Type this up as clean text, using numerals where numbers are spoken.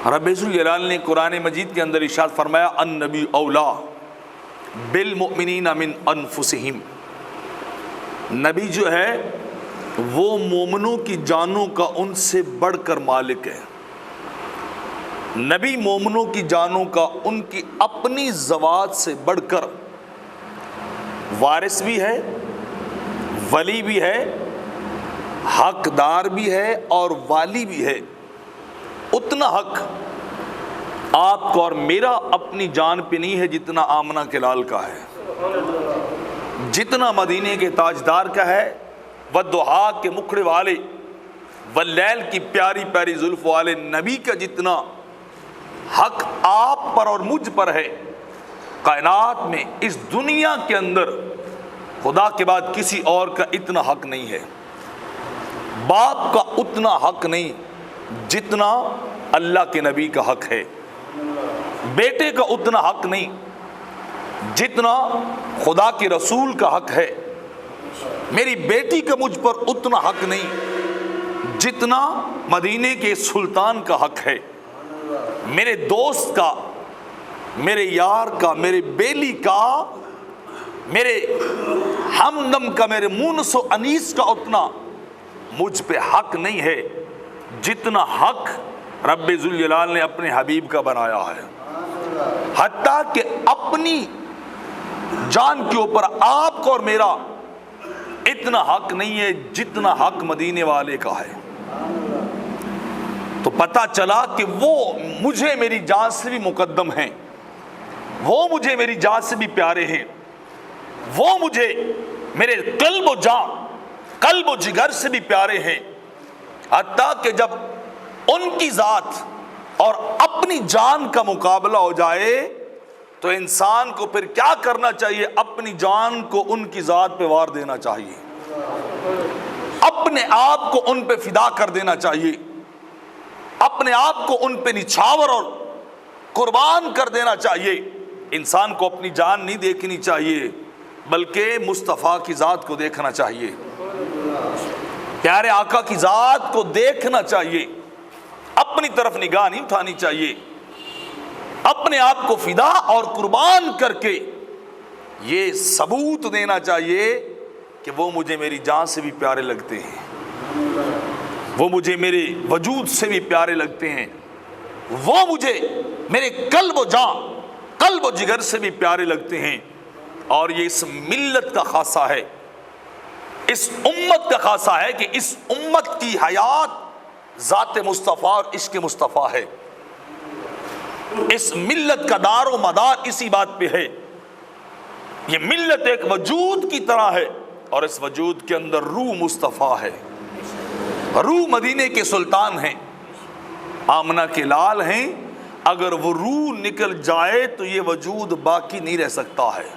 رب ذوالجلال نے قرآن مجید کے اندر ارشاد فرمایا النبی اولا بالمؤمنین من انفسہم، نبی جو ہے وہ مومنوں کی جانوں کا ان سے بڑھ کر مالک ہے۔ نبی مومنوں کی جانوں کا ان کی اپنی ذوات سے بڑھ کر وارث بھی ہے، ولی بھی ہے، حقدار بھی ہے اور والی بھی ہے۔ اتنا حق آپ کا اور میرا اپنی جان پہ نہیں ہے جتنا آمنہ کے لال کا ہے، جتنا مدینے کے تاجدار کا ہے، والضحیٰ کے مکھڑے والے، واللیل کی پیاری پیاری زلف والے نبی کا جتنا حق آپ پر اور مجھ پر ہے، کائنات میں اس دنیا کے اندر خدا کے بعد کسی اور کا اتنا حق نہیں ہے۔ باپ کا اتنا حق نہیں جتنا اللہ کے نبی کا حق ہے، بیٹے کا اتنا حق نہیں جتنا خدا کے رسول کا حق ہے، میری بیٹی کا مجھ پر اتنا حق نہیں جتنا مدینے کے سلطان کا حق ہے، میرے دوست کا، میرے یار کا، میرے بیلی کا، میرے ہمدم کا، میرے مونس و انیس کا اتنا مجھ پہ حق نہیں ہے جتنا حق رب ذوالجلال نے اپنے حبیب کا بنایا ہے۔ حتیٰ کہ اپنی جان کے اوپر آپ کا اور میرا اتنا حق نہیں ہے جتنا حق مدینے والے کا ہے۔ تو پتہ چلا کہ وہ مجھے میری جان سے بھی مقدم ہیں، وہ مجھے میری جان سے بھی پیارے ہیں، وہ مجھے میرے قلب و جان، قلب و جگر سے بھی پیارے ہیں۔ حتیٰ کہ جب ان کی ذات اور اپنی جان کا مقابلہ ہو جائے تو انسان کو پھر کیا کرنا چاہیے؟ اپنی جان کو ان کی ذات پہ وار دینا چاہیے، اپنے آپ کو ان پہ فدا کر دینا چاہیے، اپنے آپ کو ان پہ نچھاور اور قربان کر دینا چاہیے۔ انسان کو اپنی جان نہیں دیکھنی چاہیے بلکہ مصطفیٰ کی ذات کو دیکھنا چاہیے، پیارے آقا کی ذات کو دیکھنا چاہیے، اپنی طرف نگاہ نہیں اٹھانی چاہیے، اپنے آپ کو فدا اور قربان کر کے یہ ثبوت دینا چاہیے کہ وہ مجھے میری جان سے بھی پیارے لگتے ہیں، وہ مجھے میرے وجود سے بھی پیارے لگتے ہیں، وہ مجھے میرے قلب و جان، قلب و جگر سے بھی پیارے لگتے ہیں۔ اور یہ اس ملت کا خاصہ ہے، اس امت کا خاصہ ہے کہ اس امت کی حیات ذات مصطفیٰ اور عشق مصطفیٰ ہے۔ اس ملت کا دار و مدار اسی بات پہ ہے۔ یہ ملت ایک وجود کی طرح ہے اور اس وجود کے اندر روح مصطفیٰ ہے، روح مدینے کے سلطان ہیں، آمنہ کے لال ہیں۔ اگر وہ روح نکل جائے تو یہ وجود باقی نہیں رہ سکتا ہے۔